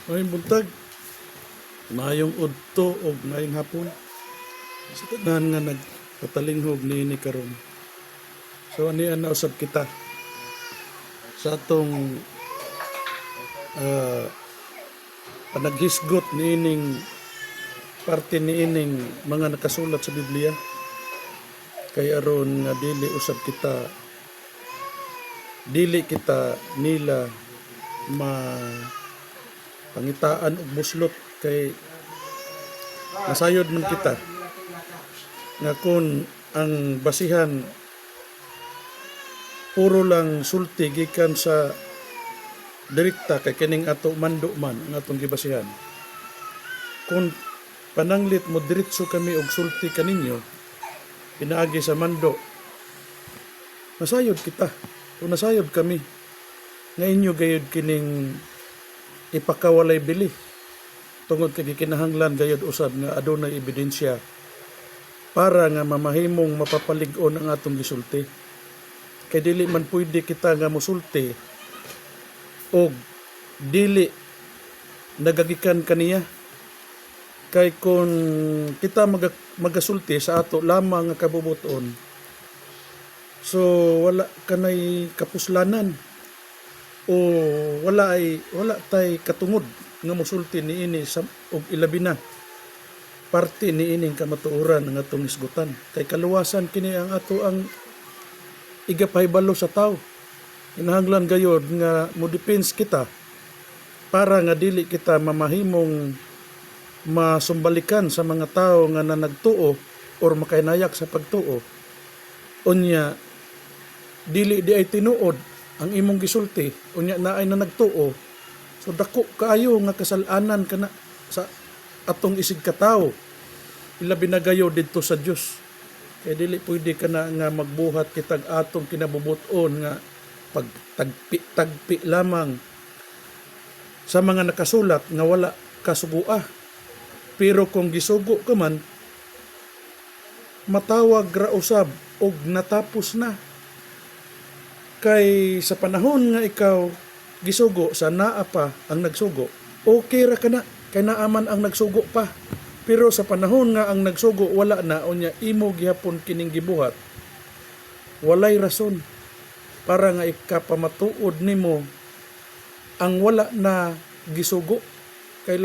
Ngayong buntag, mayong udto o ngayong hapon. Sa tanan nga nagpatalinghog ni karon. So ani na usab kita sa atong panaghisgot niining parte niining mga nakasulat sa Biblia. Kay aron nga dili kita nila pangitaan og buslot kay nasayod man kita nga kung ang basihan puro lang sulti gikan sa direkta kay kining ato mando man ang atong gibasihan. Kung pananglit mo diretso kami og sulti kaninyo pinaagi sa mando, nasayod kita o nasayod kami nga inyo gayud kining ipakawalay bili tungod kay kinahanglan gayud usab nga adunay ebidensya para nga mamahimong mapapalig-on ang atong gisulti. Kay dili man pwede kita nga mosulti og dili nagagikan kaniya. Kay kung kita magasulti sa ato lamang nga kabubuton, so wala kanay kapuslanan o wala tay katungod nga mosulti niini og ilabi na parte niining kamatuoran ng atong isgutan. Kay kaluwasan kini ang ato ang igapahibalo sa tao. Kinahanglan gayod nga mo defense kita para nga dili kita mamahimong masumbalikan sa mga tao nga nagtuo or makainayak sa pagtuo. Unya dili di ay tinuod ang imong gisulti, unya na ay na nagtuo. So dako kaayo nga kasalanan kana sa atong isig katawo. Ilabi na gayo didto sa Dios. Kay dili pwede kana nga magbuhat kitag atong kinabubuton nga pagtagpi lamang sa mga nakasulat nga wala kasugua. Pero kung gisugo ka man, matawag ra usab og natapos na. Kay sa panahon nga ikaw gisugo sa naa pa ang nagsugo, okay ra kana kay naaman ang nagsugo pa. Pero sa panahon nga ang nagsugo wala na, unya imo gihapon kining gibuhat, walay rason para nga ikapamatuod nimo ang wala na gisugo. Kay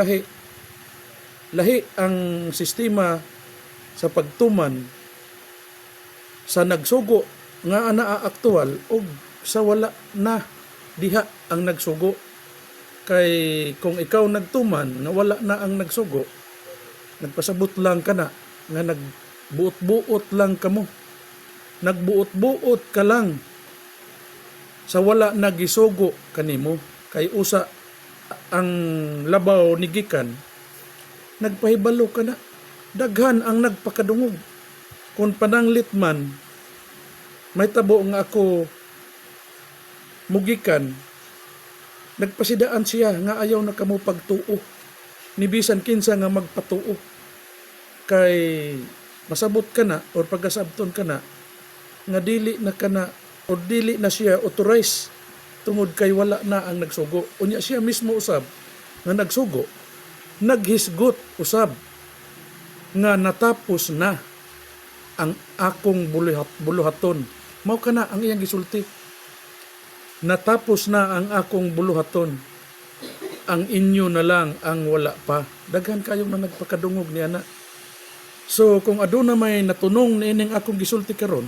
lahi ang sistema sa pagtuman sa nagsugo nga anaa aktual og sa wala na diha ang nagsugo. Kay kung ikaw nagtuman nga wala na ang nagsugo, nagpasabot lang ka na nga nagbuot-buot lang kamo, nagbuot-buot ka lang sa wala na gisugo kanimo. Kay usa ang labaw ni gikan, nagpahibalo ka na, daghan ang nagpakadungog. Kung pananglit man may tabo nga ako mugikan, nagpasidaan siya nga ayaw na kamo pagtuo, nibisan kinsa nga magpatuo. Kay masabot ka na or pagkasabton ka na nga dili na kana o dili na siya authorize tungod kay wala na ang nagsugo. Unya siya mismo usab nga nagsugo, naghisgot usab nga natapos na ang akong buluhaton. Mao kana ang iyang gisulti. Natapos na ang akong buluhaton. Ang inyo na lang ang wala pa. Daghan kayo na nagpakadungog ni ana. So kung aduna may natunong niining akong gisulti karon,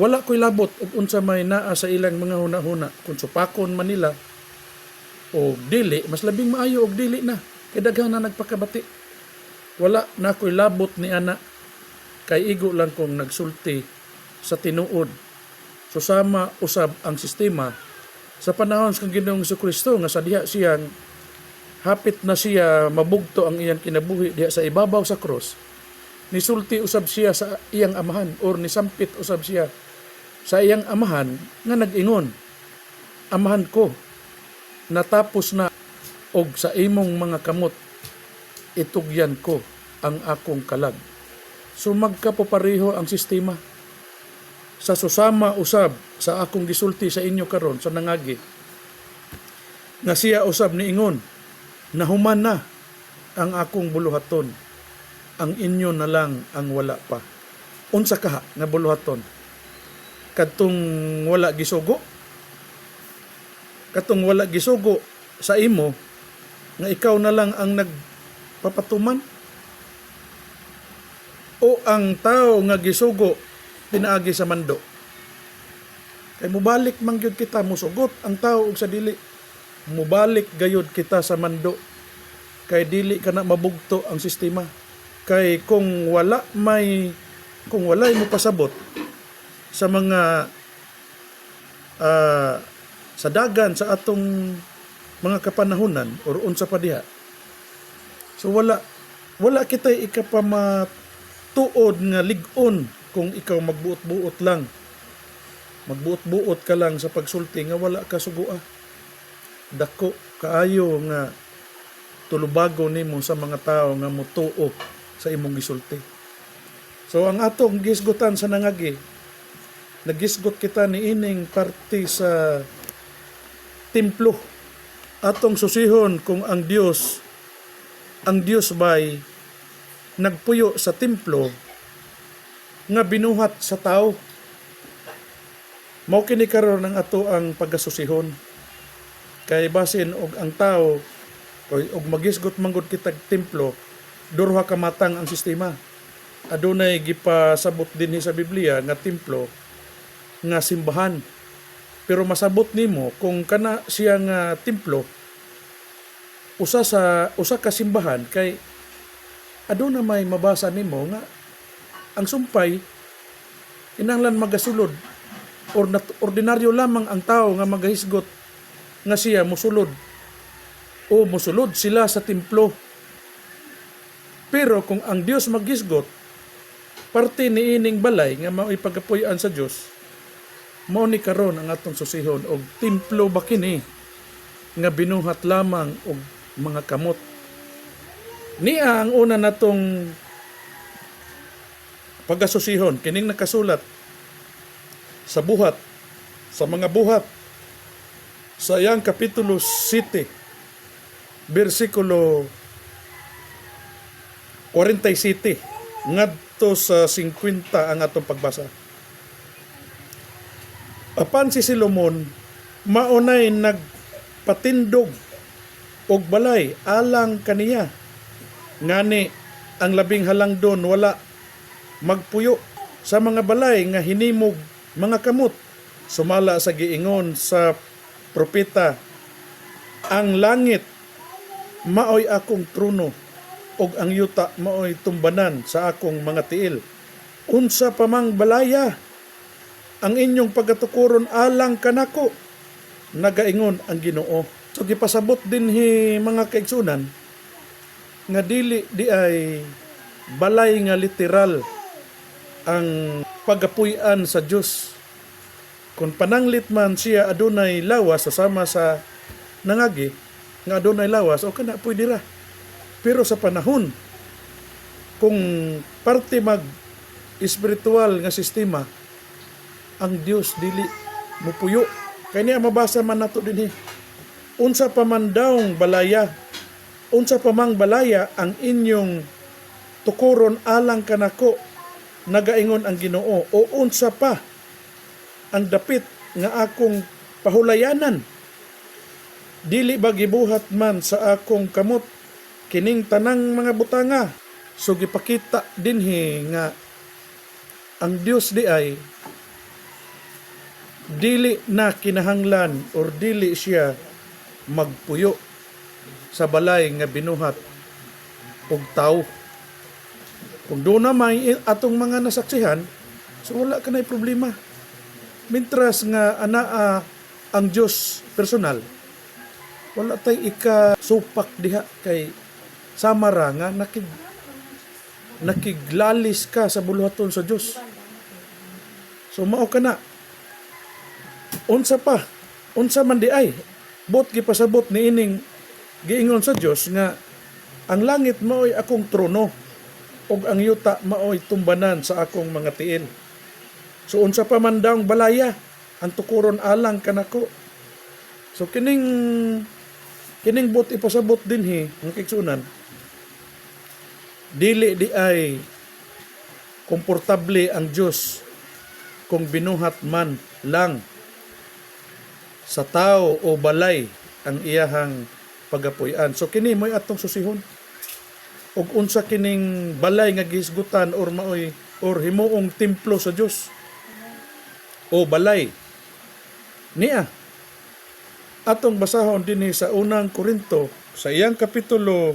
wala ko'y labot ug unsa may naa sa ilang mga hunahuna. Kung supakon man nila o dili, mas labing maayo og dili na. Kay daghan na nagpakabati. Wala na ko'y labot ni ana. Kay igo lang kong nagsulti sa tinuod. Susama usab ang sistema sa panahon sa Ginoong Jesucristo nga sa diha siyang hapit na siya mabugto ang iyang kinabuhi diha sa ibabaw sa cross. Nisulti usab siya sa iyang amahan or nisampit usab siya sa iyang amahan nga nag-ingon, amahan ko, natapos na og sa imong mga kamot itugyan ko ang akong kalag. So magkapapareho ang sistema. Sa susama usab sa akong gisulti sa inyo karon sa nangagi nga siya usab niingon nahuman na ang akong buluhaton, ang inyo na lang ang wala pa. Unsa kaha nga buluhaton? Kadtong wala gisugo? Katong wala gisugo sa imo, nga ikaw na lang ang nagpapatuman? O ang tao nga gisugo, pinaagi sa mando? Kay mubalik man gyud kita, musugot ang tao og sa dili. Mubalik gayud kita sa mando. Kay dili kana mabugto ang sistema. Kay kung walay mo pasabot sa mga sa dagan sa atong mga kapanahunan or unsa pa diha. So wala kitay ikapamatuod nga lig-on kung ikaw magbuot-buot lang. Magbuot-buot ka lang sa pagsulti nga wala ka sugua. Dako kaayo nga tulubago nimo sa mga tao nga motuo sa imong gisulti. So ang atong gisgutan sa nangagi, nagisgot kita ni ining parte sa templo. Atong susihon kung ang Dios ba'y nagpuyo sa templo nga binuhat sa tao. Mao kini karon ang ato ang pagasusihon. Kay basin og ang tao og magisgot manggod kitag templo, duha ka matang ang sistema. Adunay gipasabot dinhi sa Biblia nga templo nga simbahan. Pero masabot nimo kung kana siya nga templo usa ka simbahan, kay aduna may mabasa nimo nga ang sumpay kinahanglan magasulod or ordinaryo lamang ang tao nga magahisgot nga siya musulod o musulod sila sa templo. Pero kung ang Dios magisgot, parte ni ining balay nga mao'y pagapuy-an sa Dios, mao ni karon ang atong susihon og templo ba kini nga binuhat lamang og mga kamot. Niya ang una natong pagasusihon kining nakasulat sa mga buhat sa iyang kapitulo 7 versikulo 47 ngadto sa 50 ang atong pagbasa. Apan si Solomon maunay nagpatindog og balay alang kaniya, ngani ang labing halangdon wala magpuyo sa mga balay nga hinimog mga kamot. Sumala sa giingon sa propeta, ang langit maoy akong trono ug ang yuta maoy tumbanan sa akong mga tiil. Unsa pa mang balaya ang inyong pagatukuron alang kanako, nagaingon ang Ginoo. So gipasabot dinhi mga kaigsunan nga dili di ay balay nga literal ang pagapuy-an sa Dios. Kung pananglit man siya adunay lawas sama sa nangagi nga adunay lawas, o kana pwede ra. Pero sa panahon kung parte mag espiritual nga sistema, ang Dios dili mupuyo. Kaya niya mabasa man nato dinhi, unsa pa man dawng balaya, unsa pa mang balaya ang inyong tukuron alang kanako, nagaingon ang Ginoo, o unsa pa ang dapit nga akong pahulayanan, dili ba gibuhat man sa akong kamot kining tanang mga butanga. So gipakita dinhi nga ang Dios di ay dili na kinahanglan or dili siya magpuyo sa balay nga binuhat og tao. Kung doon na may atong mga nasaksihan, so wala ka na'y problema. Mintras nga anaa ang Diyos personal, wala tay ikasupak diha kay samara nga nakiglalis ka sa buluhaton sa Diyos. So mao ka na. Unsa man di ay, bot gipasabot ni ining giingon sa Diyos nga ang langit maoy akong trono ug ang yuta maoy tumbanan sa akong mga tiil. So unsa pa man daw balaya ang tukuron alang kanako. So kining Kining buot ipasabot dinhi ang kaigsunan, dili di ay komportable ang Dios kung binuhat man lang sa tao o balay ang iyahang pagapuy-an. So kini mo'y atong susihon. Ug unsa kining balay nga gihisgutan or maoy or himuong templo sa Dios o balay niya. Atong basahon dinhi sa unang Korinto sa iyang kapitulo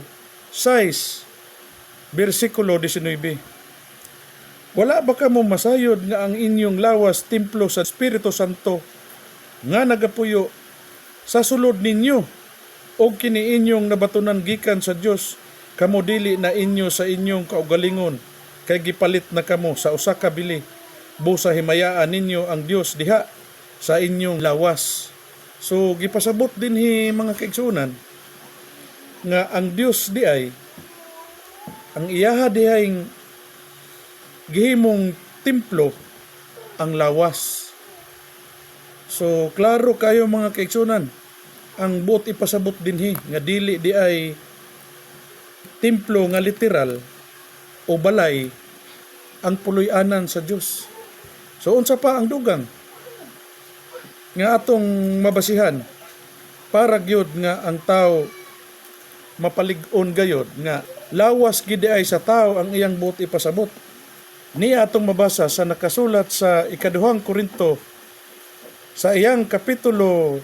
6 bersikulo 19. Wala ba kamo masayod nga ang inyong lawas templo sa Espiritu Santo nga nagapuyo sa sulod ninyo o kini inyong nabatunan gikan sa Dios, kamo dili na inyo sa inyong kaugalingon kay gipalit na kamo sa usa ka bili, busa himayaan ninyo ang Dios diha sa inyong lawas. So gipasabot dinhi mga kaigsunan nga ang Dios di ay ang iyaha dihayng gihimong templo ang lawas. So klaro kayo mga kaigsunan, ang buot ipasabot dinhi nga dili di ay templo nga literal o balay ang puloy-anan sa Dios. So unsa pa ang dugang nga atong mabasihan para gyud nga ang tao mapalig-on gayod nga lawas gid ay sa tao ang iyang buot ipasabot. Niya atong mabasa sa nakasulat sa ikaduhang Korinto sa iyang kapitulo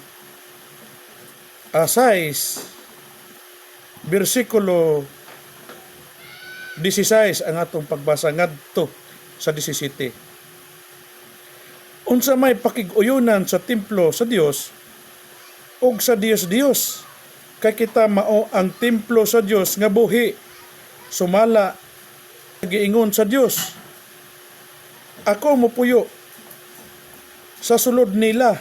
6 bersikulo 16 ang atong pagbasa ngadto sa 17. Unsa may pakig-uyunan sa templo sa Dios ug sa Dios kay kita mao ang templo sa Dios nga buhi sumala giingon sa Dios, ako mopuyo sa sulod nila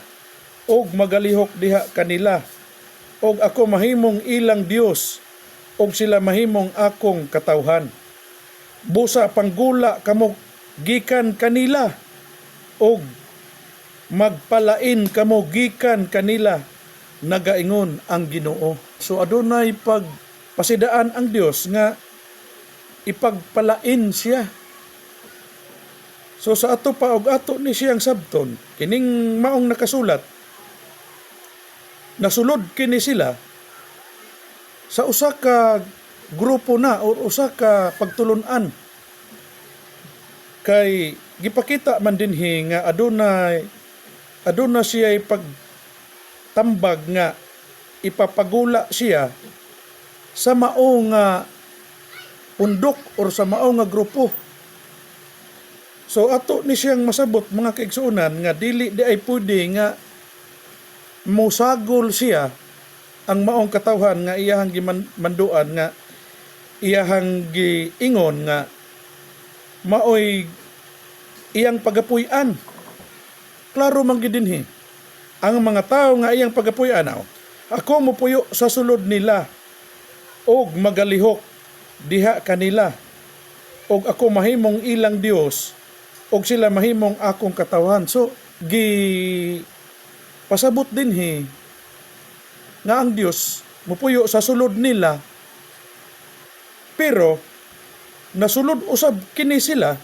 og magalihok diha kanila og ako mahimong ilang Dios og sila mahimong akong katawhan. Busa panggula kamo gikan kanila og magpalain kamo gikan kanila, nagaingon ang Ginoo. So adunay pagpasidaan ang Dios nga ipagpalain siya. So sa ato pa og ato ni siyang sabton kining maong nakasulat, nasulod kini sila sa usa ka grupo na o usa ka pagtulon-an kay gipakita man dinhi nga aduna siya pagtambag nga ipapagula siya sa mao nga pundok or sa mao nga grupo. So ato ni siyang masabot mga kaigsunan nga dili di ay pwede nga musagol siya ang maong katawhan nga iyahang gimanduan nga iyahang giingon nga maoy iyang pagapuy-an. Klaro man gid dinhi ang mga tao nga iyang pagapuy-an, ako mopuyo sa sulod nila og magalihok diha kanila og ako mahimong ilang Dios og sila mahimong akong katawhan. So pasabot dinhi nga ang Dios mopuyo sa sulod nila, pero nasulod usab kini sila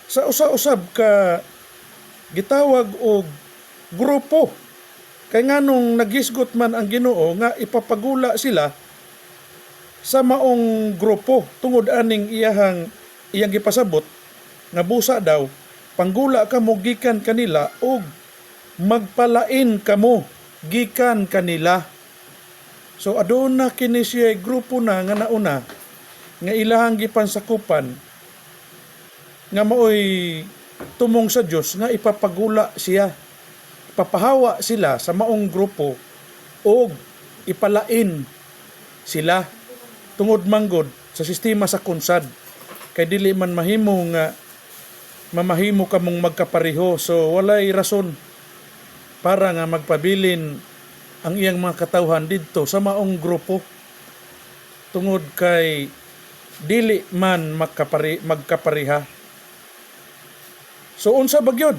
sa usa-usab ka gitawag og grupo. Kay nganong nagisgot man ang Ginoo nga ipapagula sila sa maong grupo tungod aning iyang gipasabot nga busa daw panggula kamo gikan kanila og magpalain kamo gikan kanila. So aduna kini siya grupo na nga nauna nga ilahang gipansakupan nga maoy tumong sa Dios nga ipapagula siya, ipapahawa sila sa maong grupo og ipalain sila tungod manggod sa sistema sa kunsad kay dili man mahimo nga mamahimo kamong magkapareho. So walay rason para nga magpabilin ang iyang mga katawhan didto sa maong grupo tungod kay dili man magkapareha. So unsa ba gyud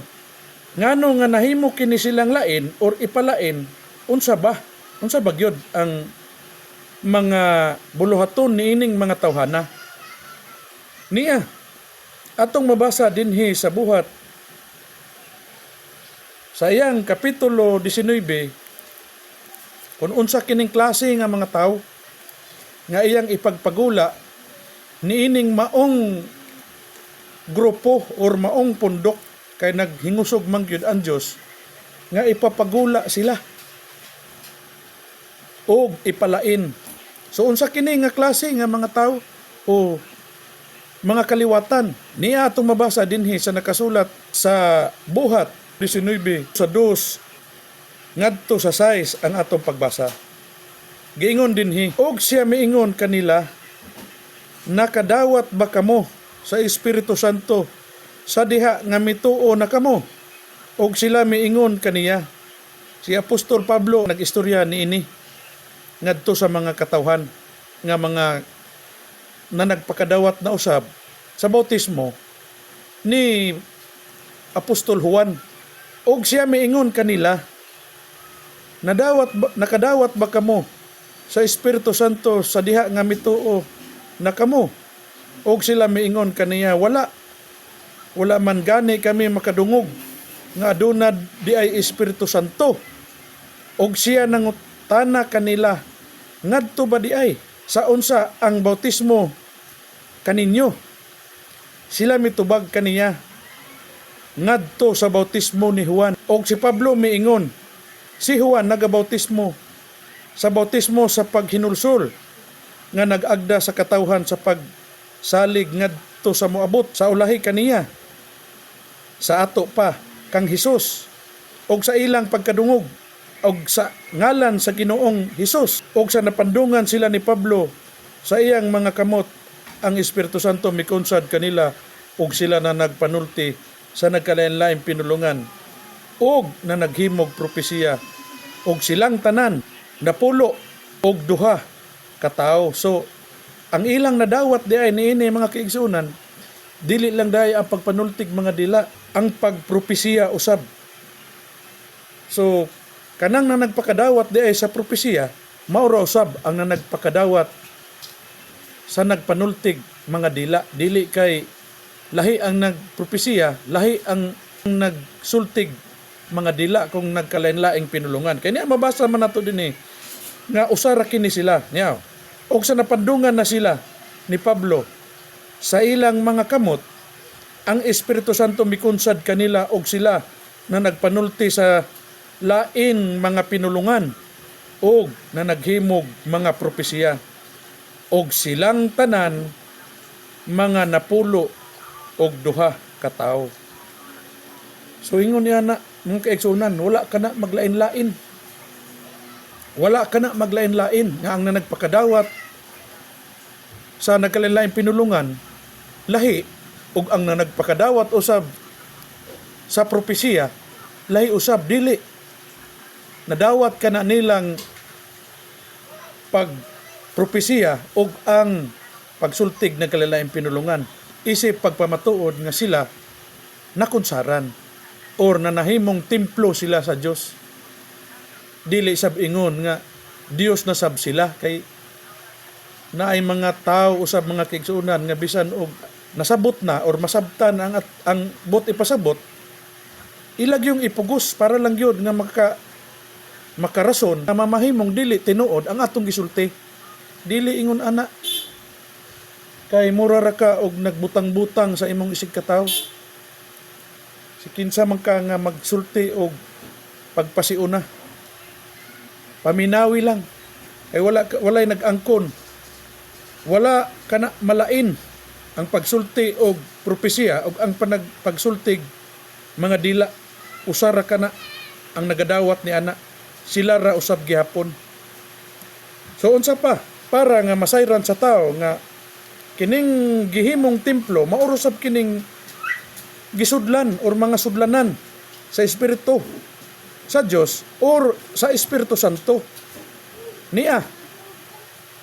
ngano nga nahimo kini silang lain or ipalain, unsa ba gyud ang mga buluhaton niining mga tawhana. Niya, atong mabasa dinhi sa buhat sa iyang kapitulo 19, kung unsa kining klase nga mga tao nga iyang ipagpagula niining maong grupo or maong pundok kay naghingusog man gyud ang Dios nga ipapagula sila o ipalain. So unsa kini nga klase nga mga tao o mga kaliwatan? Niya atong mabasa dinhi sa nakasulat sa buhat 19 sa 2 ngadto sa 6 ang atong pagbasa. Giingon dinhi, og siya miingon kanila, nakadawat ba kamo sa Espiritu Santo sa diha nga mituo na kamo? Og sila miingon kaniya. Si Apostol Pablo nag-istorya niini ngadto sa mga katawhan nga mga na nagpakadawat na usab sa bautismo ni Apostol Juan. Og siya miingon kanila, nakadawat ba kamo sa Espiritu Santo sa diha nga mituo na kamo? Og sila miingon kaniya, wala man gani kami makadungog nga aduna di ay Espiritu Santo. Og siya nangutana kanila, ngadto ba di ay sa unsa ang bautismo kaninyo? Sila mitubag kaniya, ngadto sa bautismo ni Juan. Og si Pablo miingon, si Juan nagabautismo sa bautismo sa paghinulsol nga nag-agda sa katawhan sa pagsalig ngadto sa moabot sa ulahi kaniya sa ato pa kang Hesus, og sa ilang pagkadungog og sa ngalan sa Ginoong Hesus. Og sa napandungan sila ni Pablo sa iyang mga kamot, ang Espiritu Santo mikunsad kanila og sila na nagpanulti sa nagkalain-laing pinulungan og na naghimog propesiya, og silang tanan napulo og 2 katao. So ang ilang nadawat di ay niini mga kaigsunan, dili lang dahi ang pagpanultig mga dila, ang pagpropesiya usab. So kanang na nagpakadawat di ay sa propesiya, maura usab ang na nagpakadawat sa nagpanultig mga dila. Dili kay lahi ang nagpropesiya, lahi ang nagsultig mga dila kung nagkalain-laing pinulungan. Kaya niya mabasa man nato din nga usara kini sila. Niya, og sa napandungan na sila ni Pablo sa ilang mga kamot, ang Espiritu Santo mikunsad kanila og sila na nagpanulti sa lain mga pinulungan og na naghimog mga propesiya, og silang tanan mga napulo og 2 katao. So ingon niya na mga kaigsunan, wala ka na maglain-lain. Wala ka na maglain-lain nga ang nagpakadawat sa nagkalain-laing pinulungan lahi, ug ang nagpakadawat usab sa propesiya lahi usab dili. Nadawat ka na nilang pagpropesiya ug ang pagsultig ng kalain-laing pinulungan isip pagpamatuod nga sila nakunsaran or nanahimong templo sila sa Dios. Dili sab ingon nga Dios na sab sila, kay naay mga tao usab mga kaigsunan nga bisan og nasabot na or masabtan ang bot ipasabot, ilag yung ipugos para lang yun nga makarason na mamahimong dili tinuod ang atong gisulti. Dili ingon ana kay mura ra ka og nagbutang-butang sa imong isig katawo. Si kinsa man ka nga magsulti og pagpasiuna, paminawi lang, ay walay nag-angkon, wala kana malain ang pagsulti og propesiya og ang pagsultig mga dila. Usara kana ang nagadawat ni ana, sila ra usab gihapon. So unsa pa para nga masayran sa tao nga kining gihimong templo maurusab kining gisudlan or mga sudlanan sa Espiritu sa Dios or sa Espiritu Santo. Niya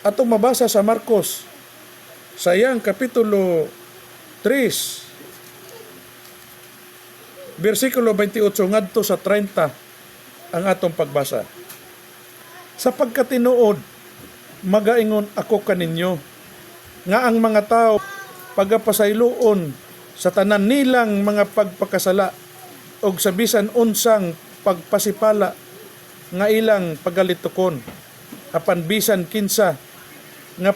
atong mabasa sa Marcos sa iyang kapitulo 3 versikulo 28 ngadto sa 30 ang atong pagbasa. Sapagkat tinuod magaingon ako kaninyo, nga ang mga tao pagapasayloon sa tanan nilang mga pagpakasala og sa bisan unsang pagpasipala nga ilang pagalitukon, apan bisan kinsa nga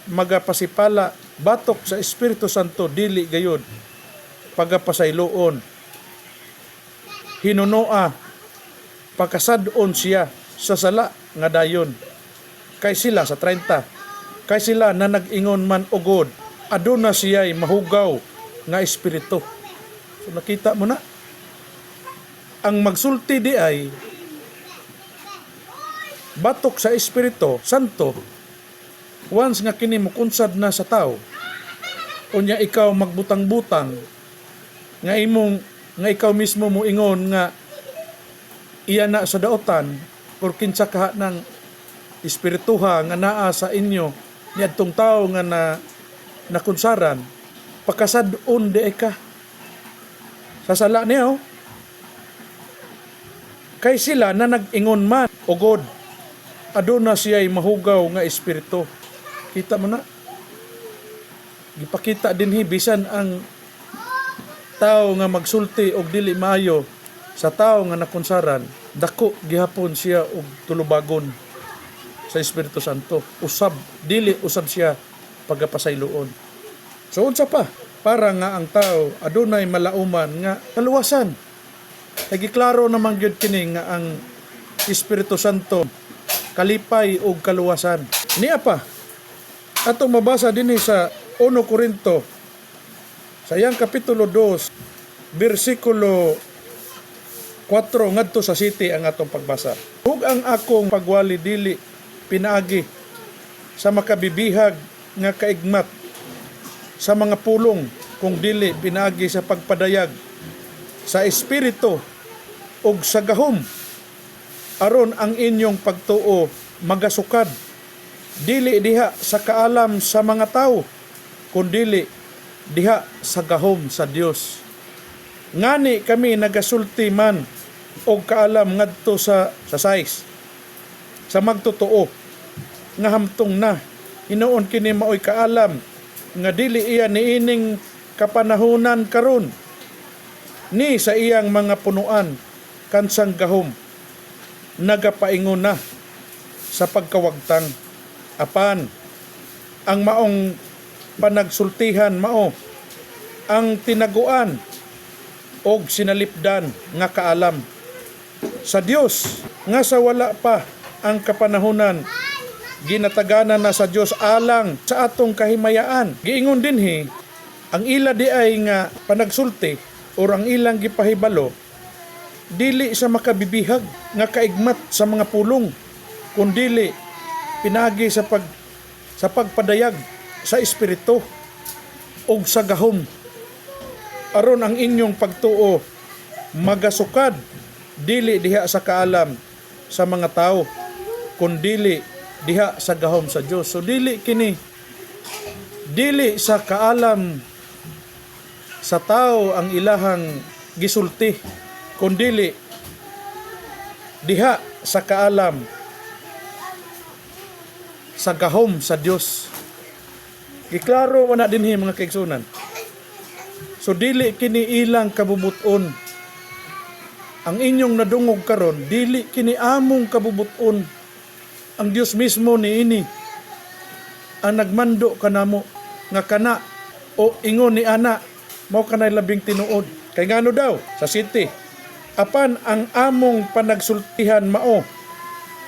magapasipala batok sa Espiritu Santo dili gayud pagapasayloon. Hinunoa pakasad-on siya sa sala nga dayon. Kay sila sa 30, kay sila na nag-ingon man ugod, aduna siya'y mahugaw nga espiritu. So nakita mo na, ang magsulti di ay batok sa Espiritu Santo. Once nga kini mo kunsad na sa tao, unya ikaw magbutang-butang nga ikaw mismo mo ingon nga iya na sa daotan or kinsa ka ng espirituha nga naa sa inyo niadtong tao nga nakunsaran, pakasad-on di ka sa sala niyo. Kay sila na nag-ingon man ugod, aduna siya'y mahugaw nga espiritu. Kita mo na, gipakita dinhi bisan ang tao nga magsulti og dili maayo sa tao nga nakunsaran, dako gihapon siya og tulubagon sa Espiritu Santo. Dili usab siya pagapasayloon. So unsa pa? Para nga ang tao adunay malauman nga kaluwasan. Nagiklaro naman gyud kini nga ang Espiritu Santo kalipay og kaluwasan. Niya pa, atong mabasa dinhi sa 1 Corinto, sa iyang kapitulo 2, versikulo 4 ngadto sa 7 ang atong pagbasa. Ug ang akong pagwali dili pinaagi sa makabibihag nga kaigmat sa mga pulong, kung dili pinaagi sa pagpadayag sa espiritu ug sa gahom, aron ang inyong pagtuo magasukad dili diha sa kaalam sa mga tao, kundi diha sa gahom sa Dios. Ngani kami nagasulti man og kaalam ngadto sa sais sa magtotoo nga hamtong na hinuon kini maoy kaalam nga dili iya niining kapanahunan karon ni sa iyang mga punuan kansang gahom nagapaingon na sa pagkawagtang, apan ang maong panagsultihan mao ang tinaguan og sinalipdan nga kaalam sa Dios nga sa wala pa ang kapanahunan ginatagana na sa Dios alang sa atong kahimayaan. Giingon dinhi ang ila di ay nga panagsulti or ang ilang gipahibalo dili sa makabibihag nga kaigmat sa mga pulong, kundi pinagi sa pagpadayag sa espiritu ug sa gahom, aron ang inyong pagtuo magasukad dili diha sa kaalam sa mga tao, kundi diha sa gahom sa Dios. So dili sa kaalam sa tao ang ilahang gisulti, kundi diha sa kaalam sa gahom sa Dios. Giklaro man na dinhi mga kaigsunan. So dili kini ilang kabubuton ang inyong nadungog karon, dili kini among kabubuton. Ang Dios mismo niini ang nagmando kanamo nga kana o ingon ni ana mao kanay labing tinuod. Kay ngano daw sa city, apan ang among panagsultihan mao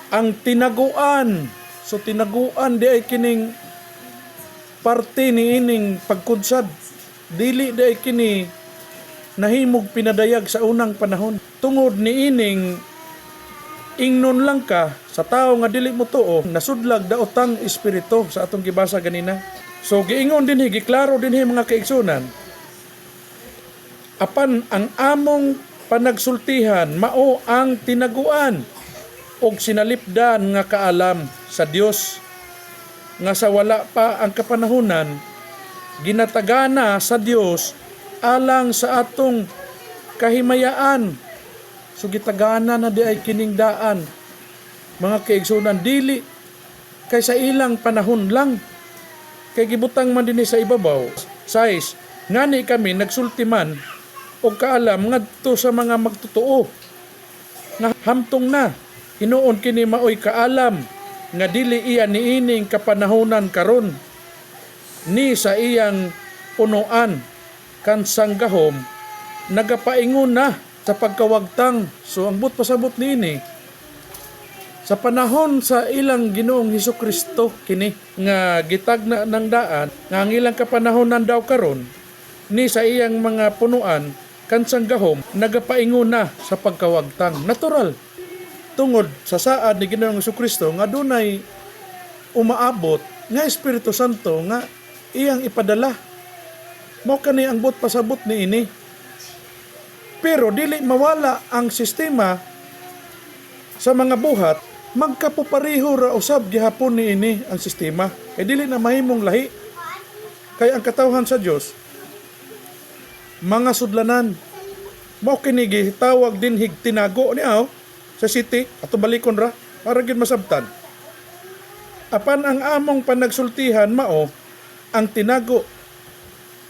ang tinaguan. So tinaguan di ay kining parte ni ining pagkunsad, dili di ay kini nahimog pinadayag sa unang panahon. Tungod ni ining ingnon lang ka sa tao nga dili mo tuo, nasudlag daotang espiritu sa atong gibasa ganina. So giingon dinhi, giklaro dinhi mga kaigsunan, apan ang among panagsultihan mao ang tinaguan og sinalipdan nga kaalam sa Dios nga sa wala pa ang kapanahunan ginatagana sa Dios alang sa atong kahimayaan. So gitagana na di ay kining daan mga kaigsunan, dili kay sa ilang panahon lang. Kay gibutang man dinhi sa ibabaw. Size, ngani kami nagsulti man o kaalam ngadto sa mga magtotoo. Nga hamtong na, hinuon kini maoy kaalam nga dili iya niining kapanahonan karon ni sa iyang punuan kansang gahom nagapaingon na sa pagkawagtang. So ang but pasabot niini sa panahon sa ilang Ginoong Hesukristo kini nga gitagna ng daan nga ang ilang kapanahonan daw karon ni sa iyang mga punuan kansang gahom nagapaingon na sa pagkawagtang. Natural tungod sa saad ni Ginoong Hesukristo nga dunay umaabot nga Espiritu Santo nga iyang ipadala. Mao kani ang but pasabot ni ini. Pero dili mawala ang sistema sa mga buhat, magkapupareho ra usab gihapon ni ini ang sistema. Kay dili na mahimong lahi. Kay ang katawhan sa Dios mga sudlanan. Mao kini gitawag din hig tinago niya sa city ato balikon ra para gid masabtan. Apan ang among panagsultihan mao ang tinago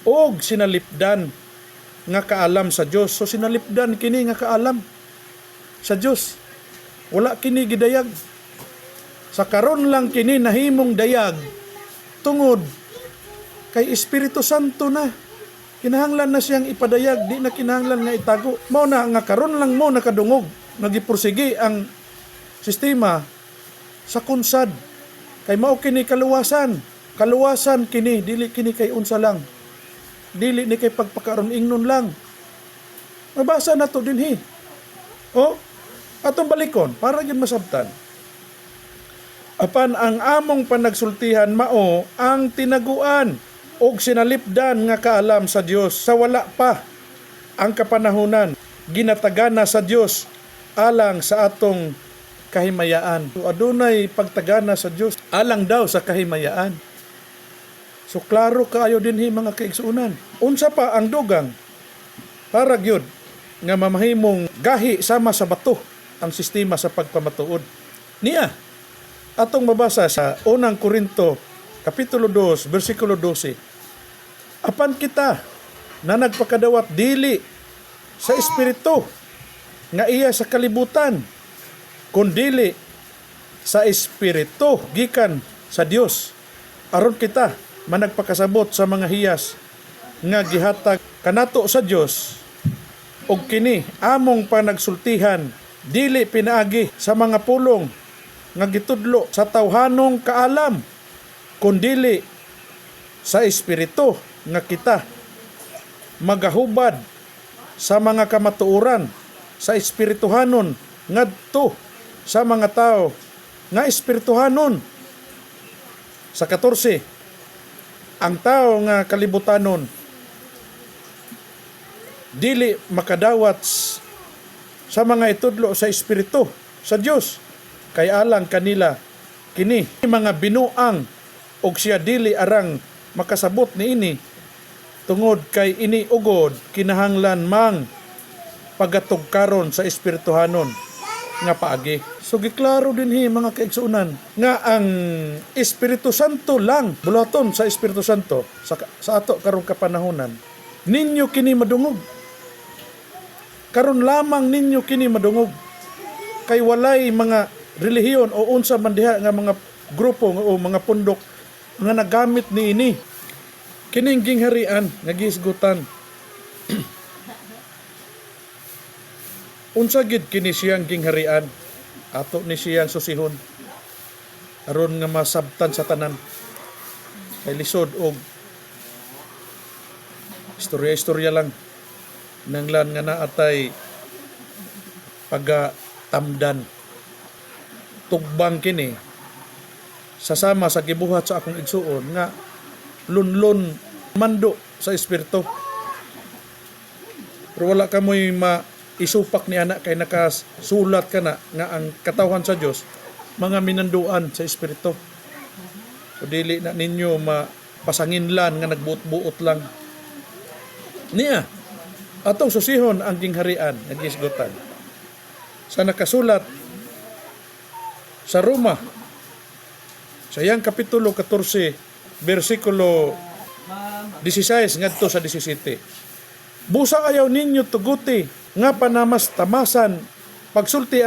og sinalipdan nga kaalam sa Dios. So sinalipdan kini nga kaalam sa Dios. Wala kini gidayag. Sa karon lang kini nahimong dayag tungod kay Espiritu Santo na. Kinahanglan na siyang ipadayag, di na kinahanglan nga itago. Mao na nga karon lang mo nakadungog, nagipursige ang sistema sa kunsad. Kay mao kini kaluwasan. Kaluwasan kini, dili kini kay unsa lang. Dili ni kay pagpakaron ingnon lang. Mabasa na to dinhi. O, atong balikon para gyud masabtan. Apan ang among panagsultihan mao ang tinaguan og sinalipdan nga kaalam sa Dios sa wala pa ang kapanahunan ginatagana sa Dios alang sa atong kahimayaan. So, adunay pagtagana sa Dios alang daw sa kahimayaan. So klaro kaayo dinhi mga kaigsuunan. Unsa pa ang dugang para gyud nga mamahimong gahi sama sa bato ang sistema sa pagpamatuod. Niya atong mabasa sa unang Korinto kapitulo 2 bersikulo 12. Apan kita na nagpakadawat dili sa espiritu nga iya sa kalibutan, kundili sa espiritu gikan sa Dios. Aron kita managpakasabot sa mga hiyas nga gihatag kanato sa Dios, og kini among panagsultihan dili pinaagi sa mga pulong nga gitudlo sa tawhanong kaalam, kundili sa espiritu nga kita magahubad sa mga kamatuoran sa espirituhanon ngadto sa mga tao nga espirituhanon. Sa 14, ang tao nga kalibutanon dili makadawat sa mga itudlo sa espiritu sa Dios kay alang kanila kini mga binuang og siya dili arang makasabot niini tungod kay ini ugod kinahanglan mang pagatugkaron sa espirituhanon nga paagi. So giklaro dinhi mga kaigsuunan nga ang Espiritu Santo lang bulaton sa Espiritu Santo sa ato karong kapanahonan. Ninyo kini madungog. Karon lamang ninyo kini madungog. Kay walay mga relihiyon o unsa man diha nga mga grupo o mga pundok nga nagamit niini kining gingharian nga gihisgutan. Unsa gid kini siyang gingharian ato ni siyang susihon aron nga masabtan sa tanan. Kay lisod og istorya lang nanglan nga naatay pagatamdan. Tugbang kini sasama sa gibuhat sa akong igsuon nga lunlon mando sa espiritu. Pero wala ka mo'y maisupak ni anak kay nakasulat ka na nga ang katawhan sa Dios mga minanduan sa espiritu. So dili na ninyo mapasanginlan nga nagbuot-buot lang. Niya atong susihon ang gingharian nga gisgutan. Sa nakasulat sa Roma Sa iyang kapitulo 14, versikulo 16 ngadto sa 17. Busa ayaw ninyo tuguti nga panamas tamasan pagsulti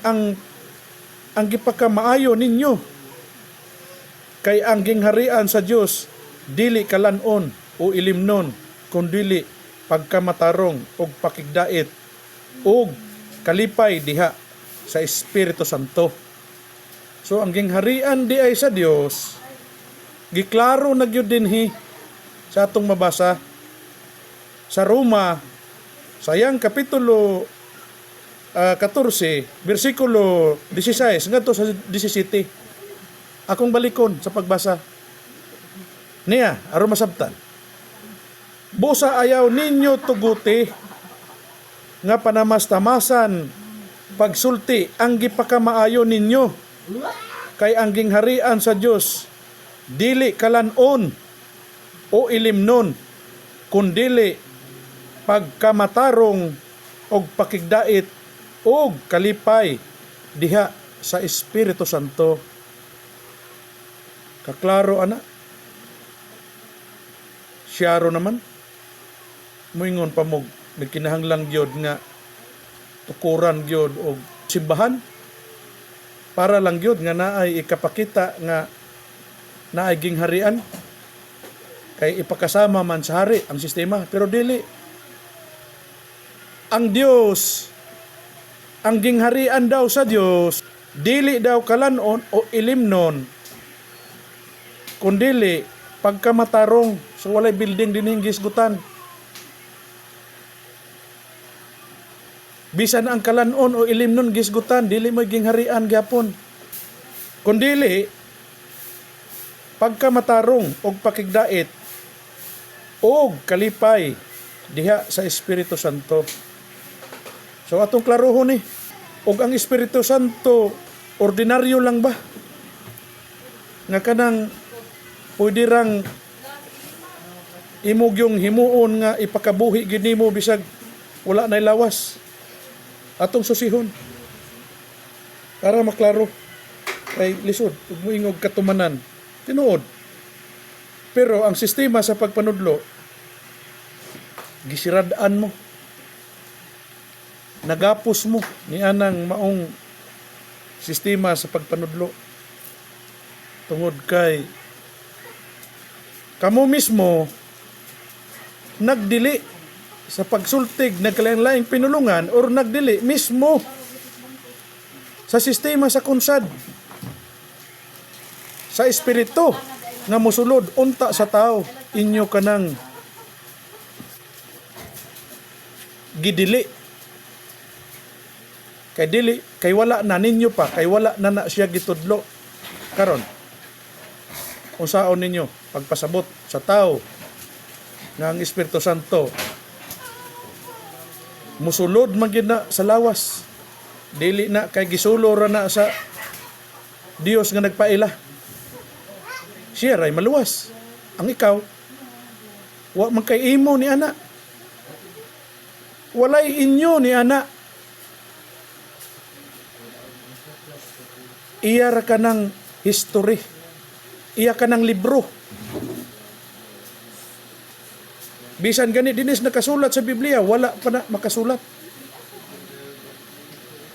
ang gipakamaayo ninyo kay ang gingharian sa Dios dili kalanon o ilimnon kundili pagkamatarong og pakigdait og kalipay diha sa Espiritu Santo. So ang gingharian di ay sa Dios giklaro na gyud dinhi sa atong mabasa sa Roma sayang kapitulo 14 bersikulo 16 ngadto sa 17. Akong balikon sa pagbasa niya aron masabtan. Busa ayaw ninyo tuguti nga panamas-tamasan pagsulti ang gipakamaayo ninyo kay ang gingharian sa Dios dili kalanon o ilimnon kundili pagkamatarong og pakigdait og kalipay diha sa Espiritu Santo. Kaklaro ana. Siyaro naman moingon pa mo nagkinahanglang gyud nga tukuran gyud og simbahan para lang gyud nga naay ikapakita nga naay gingharian kay ipakasama man sa hari ang sistema, pero dili. Ang Dios, ang gingharian daw sa Dios dili daw kalanon o ilimnon kundili pagkamatarong. So walay building dinhing gisgutan. Bisan ang kalanon o ilimnon gisgutan, dili mo gingharian gyapon. Kundili pagkamatarong og pakigdait og kalipay diha sa Espiritu Santo. So atong klarohon ni, og ang Espiritu Santo ordinaryo lang ba? Nga kanang pwede rang imog yung himuon nga ipakabuhi gid nimo bisag wala nay lawas. Atong susihon para maklaro kay lisod ug moingog katumanan tinuod. Pero ang sistema sa pagpanudlo gisirad-an mo, nagapos mo ni anang maong sistema sa pagpanudlo tungod kay kamo mismo nagdili sa pagsultig nagkalain-laing pinulungan or nagdili mismo sa sistema sa kunsad sa espiritu nga mosulod unta sa tao inyo kanang gidili kay wala na ninyo pa kay wala na siya gitudlo karon unsaon ninyo pagpasabot sa tao nga ang Espiritu Santo musulod man gyud na sa lawas dili na kay gisulo ra na sa Dios nga nagpaila. Siya ray maluwas. Ang ikaw wa man kay imo ni ana. Walay inyo ni ana. Iya ra kanang history. Iya kanang libro. Bisan gani dinis nakasulat sa Biblia, wala pa na makasulat.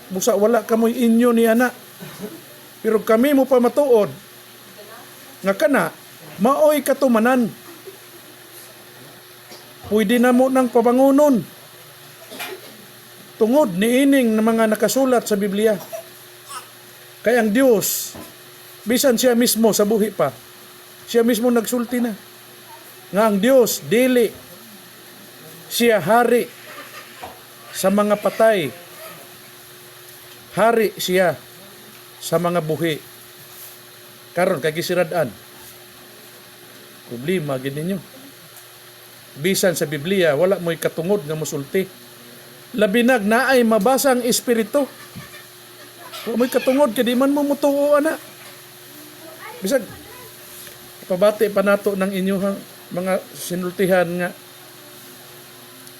Busa wala kamoy inyo ni ana. Pero kami mo pa matuod nga kana maoy katumanan. Pwede na mo nang pabangunon tungod ni ining na mga nakasulat sa Biblia. Kay ang Dios bisan siya mismo sa buhi pa, siya mismo nagsulti na nga ang Dios dili siya hari sa mga patay, hari siya sa mga buhi. Karon kay gisirad-an problema gid ninyo. Bisan sa Biblia wala mo'y katungod nga mosulti. Labi nag naay mabasang espiritu. Wala mo'y katungod kay di man mo mutuo ana. Bisag pabati pa nato ng inyong mga sinultihan nga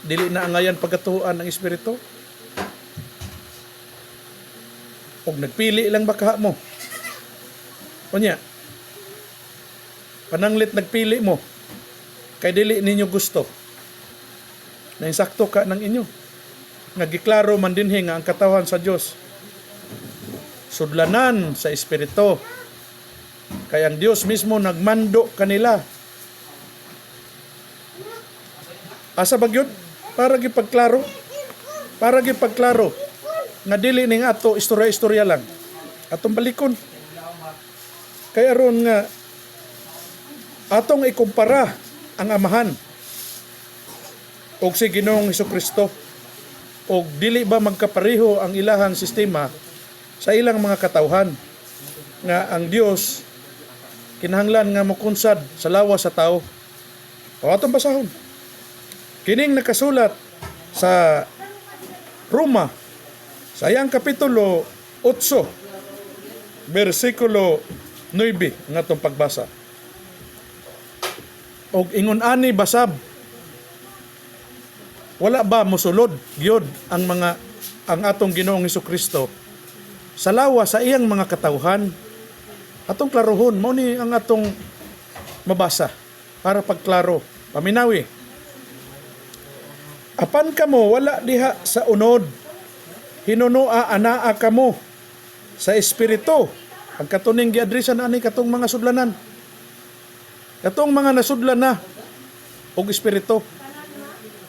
dili na angayan pagkatuan ng espiritu. Og nagpili lang baka mo. Unya, pananglit nagpili mo, kay dili ninyo gusto. Na insakto ka ng inyo. Nagiklaro man dinhi nga ang katawan sa Dios sudlanan sa espiritu. Kaya ang Dios mismo nagmando kanila. Asa bagyod? Para gipagklaro. Para gipagklaro nga dili ning ato istorya-istorya lang. Atong balikon. Kaya ron nga atong ikumpara ang amahan og si Ginoong Hesukristo, og dili ba magkapareho ang ilahang sistema sa ilang mga katawhan nga ang Dios kinahanglan nga mokunsad sa lawas sa tao. O atong basahon. Kining nakasulat sa Roma sa iyang kapitulo 8 bersikulo 9 nga atong pagbasa. Og ingon ani basab, wala ba mosulod gyud ang atong Ginoong Hesukristo sa lawas sa iyang mga katawhan? Atong klarohon, mao ni ang atong mabasa para pagklaro, paminawi. Apan kamo wala diha sa unod, hinunua anaa kamo sa espiritu. Ang katuning giadresan ani katong mga sudlanan. Katong mga nasudlan na og espiritu.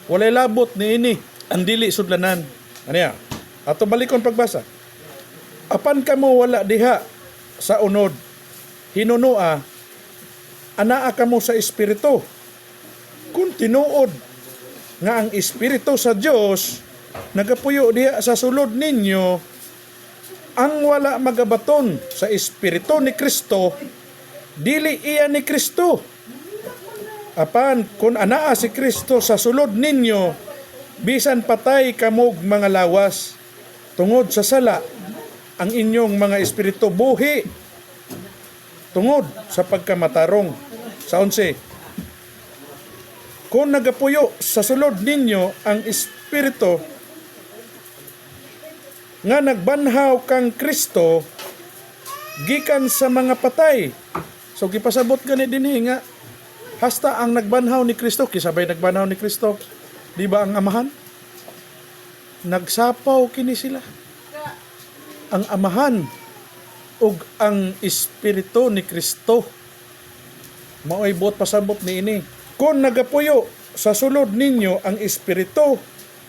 Walay labot ni ini ang dili sudlanan. Aniya? Ato balikon pagbasa. Apan kamo wala diha sa unod, hinunua anaa kamo sa espiritu. Kung tinuod nga ang espiritu sa Dios nagapuyo diha sa sulod ninyo, ang wala magabaton sa espiritu ni Kristo, dili iya ni Kristo. Apan kung anaa si Kristo sa sulod ninyo, bisan patay kamog mga lawas, tungod sa sala, ang inyong mga espiritu buhi, tungod sa pagkamatarong. Sa 11, kung nagapuyo sa sulod ninyo ang espiritu nga nagbanhaw kang Kristo gikan sa mga patay. So gipasabot gani dinhi nga hasta ang nagbanhaw ni Kristo, kisabay nagbanhaw ni Kristo, di ba ang amahan? Nagsapaw kini sila. Ang amahan ug ang espiritu ni Kristo. Mao'y buot pasabot ni ini. Kung nagapuyo sa sulod ninyo ang espiritu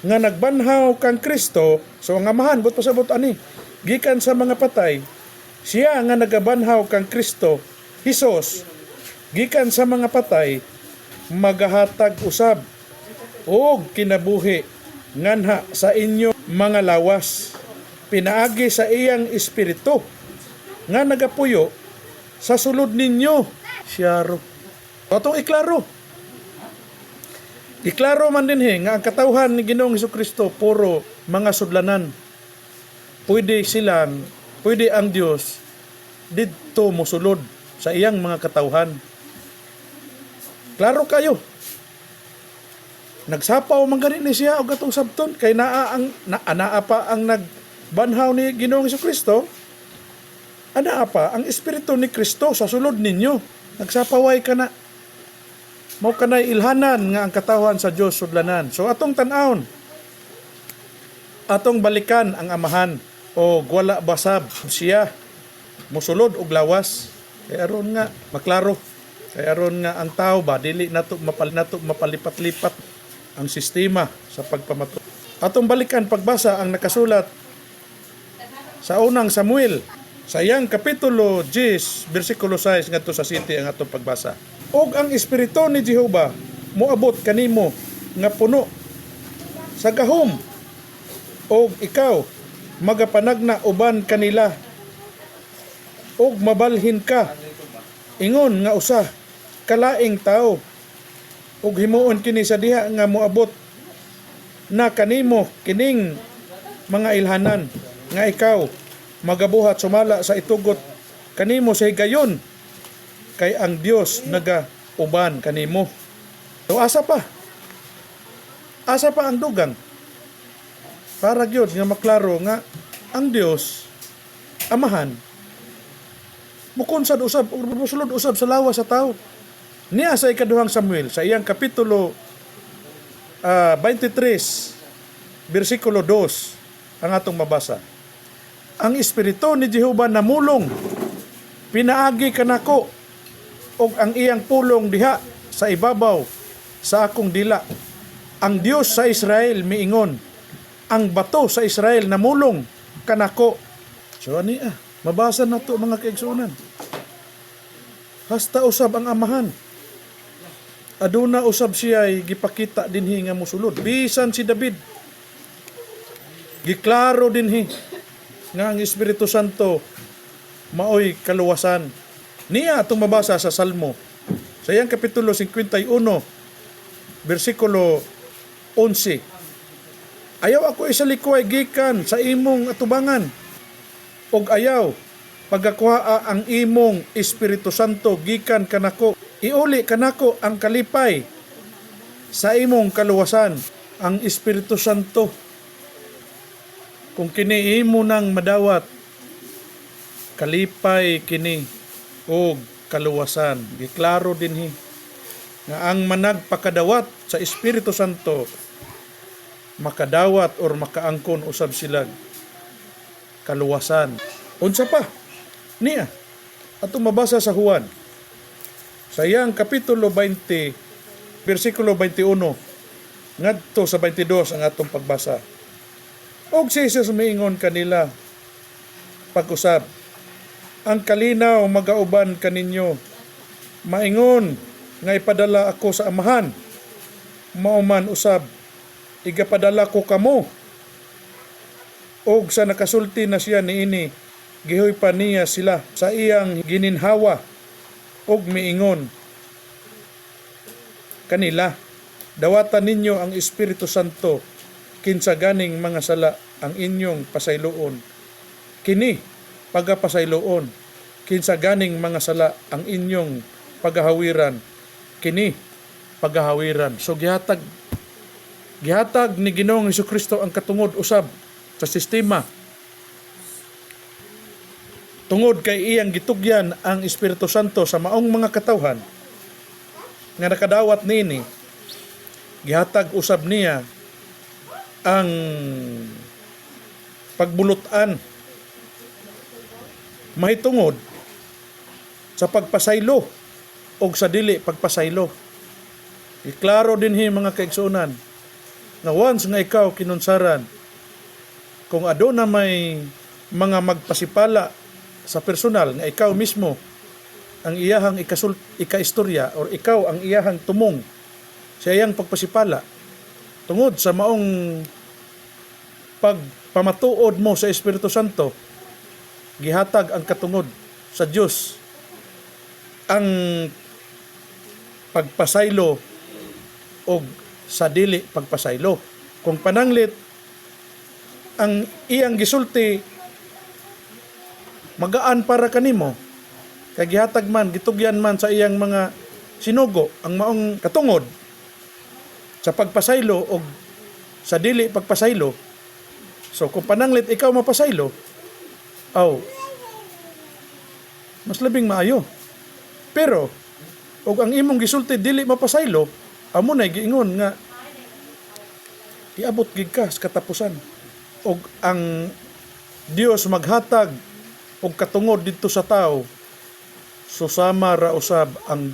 nga nagbanhaw kang Kristo, so ang amahan buot pasabot ani, gikan sa mga patay, siya nga nagabanhaw kang Kristo, Hesus, gikan sa mga patay, magahatag usab og kinabuhi nganha sa inyo mga lawas, pinaagi sa iyang espiritu nga nagapuyo sa sulod ninyo. Siyaro. Atong iklaro. Iklaro man dinhi nga ang katawhan ni Ginoong Hesukristo puro mga sudlanan. Pwede ang Dios didto mosulod sa iyang mga katawhan. Klaro kayo. Nagsapaw man gani ni siya og atong sabton kay anaa pa ang nagbanhaw ni Ginoong Hesukristo. Anaa pa ang espiritu ni Kristo sa sulod ninyo. Nagsapaway ka na. Mao kanay ilhanan nga ang katawhan sa Dios sudlanan. So atong tan-awon, atong balikan ang amahan o wala basab siya mosulod og lawas. Kay aron nga maklaro. Kay aron nga ang tao ba dili nato mapalipat-lipat ang sistema sa pagpamatud. Atong balikan pagbasa ang nakasulat sa unang Samuel sa iyang kapitulo 10 bersikulo 6 ngadto sa 7 ang atong pagbasa. Og ang espiritu ni Jehova moabot kanimo nga puno sa gahom, og ikaw magapanagna uban kanila, og mabalhin ka ingon nga usa kalaing tao, og himuon kini sa diha nga moabot na kanimo kining mga ilhanan nga ikaw magabuhat sumala sa itugot kanimo sa higayon, kay ang Dios naga-uban kanimo. So asa pa ang dugang para gyud nga maklaro nga ang Dios amahan mukunsad usab ug mosulod usab sa lawas sa tao. Niya sa ikaduhang Samuel, sa iyang kapitulo 23, versikulo 2, ang atong mabasa. Ang Espiritu ni Jehova namulong, pinaagi kanako, og ang iyang pulong diha sa ibabaw sa akong dila. Ang Dios sa Israel miingon, ang bato sa Israel namulong kanako. So ani mabasa na to mga kaigsunan. Hasta usab ang amahan. Aduna usab siya ay gipakita dinhi nga mosulod. Bisan si David, giklaro dinhi nga ang Espiritu Santo maoy kaluwasan. Niya atong mabasa sa Salmo, sa iyang kapitulo 51, versikulo 11. Ayaw ako isalikoy gikan sa imong atubangan, og ayaw pagakuha ang imong Espiritu Santo gikan kanako. Iuli kanako ang kalipay sa imong kaluwasan, ang Espiritu Santo. Kung kini imo nang madawat, kalipay kini o kaluwasan. Giklaro dinhi nga ang managpakadawat sa Espiritu Santo makadawat or makaangkon usab sila kaluwasan. Unsa pa? Niya atong mabasa sa Juan, sa iyang kapitulo 20, versikulo 21, ngadto sa 22 ang atong pagbasa. Og si Jesus miingon kanila, pag-usab, ang kalinaw magauban kaninyo, maingon nga ipadala ako sa amahan, mauman usab, igapadala ko kamo. Og sa nakasulti na siya niini, gihoy pa niya sila sa iyang gininhawa, og miingon kanila, dawatan ninyo ang Espiritu Santo, kinsa ganing mga sala ang inyong pasayloon. Kini pagapasayloon, kinsa ganing mga sala ang inyong pagahawiran. Kini pagahawiran. So gihatag ni Ginoong Hesukristo ang katungod usab sa sistema. Tungod kay iyang gitugyan ang Espiritu Santo sa maong mga katawhan nga nakadawat nini, gihatag usab niya ang pagbulutan mahitungod sa pagpasaylo o sa dili pagpasaylo. Iklaro dinhi mga kaigsunan nga once nga ikaw kinunsaran, kung aduna may mga magpasipala sa personal nga ikaw mismo ang iyahang ikaistorya or ikaw ang iyahang tumong sa iyang pagpasipala tungod sa maong pagpamatuod mo sa Espiritu Santo, gihatag ang katungod sa Dios ang pagpasaylo o sa dili pagpasaylo. Kung pananglit ang iyang gisulti magaan para kanimo, kay gihatag man, gitugyan man sa iyang mga sinugo ang maong katungod sa pagpasaylo o sa dili pagpasaylo. So kung pananglit ikaw mapasaylo, mas labing maayo. Pero og ang imong gisulti dili mapasaylo, amo na giingon nga iabot gid ka sa katapusan. Og ang Dios maghatag og katungod didto sa tao, susama ra usab ang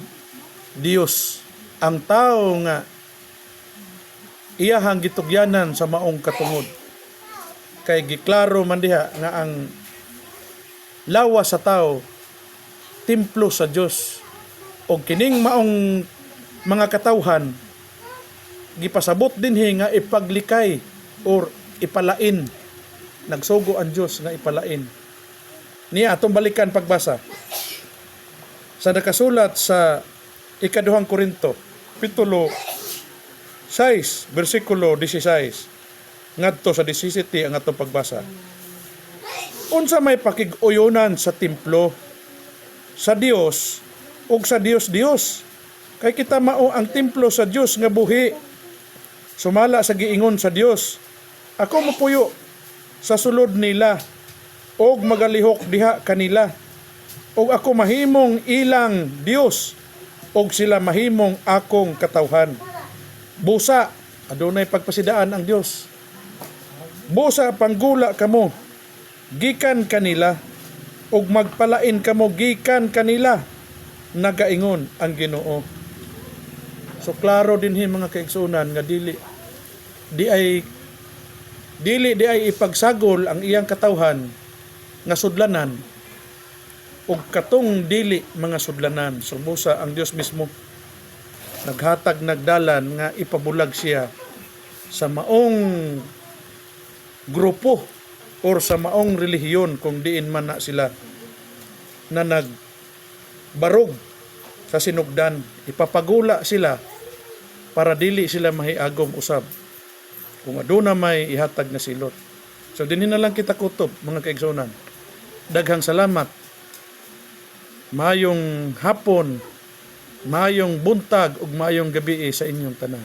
Dios ang tao nga iyahang gitugyanan sa maong katungod. Kay giklaro man diha nga ang lawas sa tao templo sa Dios, og kining maong mga katawhan gipasabot dinhi nga ipaglikay or ipalain. Nagsugo ang Dios nga ipalain. Niya atong balikan pagbasa sa nakasulat sa ikaduhang Korinto, kapitulo 6, versikulo 16 ngadto sa 17 ang atong pagbasa. Unsa may pakig-uyonan sa templo sa Dios ug sa Dios, kay kita mao ang templo sa Dios nga buhi. Sumala sa giingon sa Dios, ako mopuyo sa sulod nila og magalihok diha kanila, og ako mahimong ilang Dios og sila mahimong akong katawhan. Busa adunay pagpasidaan ang Dios. Busa panggula kamo gikan kanila ug magpalain kamo gikan kanila, nagaingon ang Ginoo. So klaro dinhi mga kaigsunan nga dili ay ipagsagol ang iyang katawhan nga sudlanan ug katong dili mga sudlanan. So busa ang Dios mismo naghatag nagdalan nga ipabulag siya sa maong grupo or sa maong relihiyon kung diin man na sila na nagbarog sa sinugdan. Ipapagula sila para dili sila mahiagom usab kung aduna may ihatag na silot. So dinhi na lang kita kutob mga kaigsunan. Daghang salamat. Mayong hapon, mayong buntag ug mayong gabi sa inyong tanan.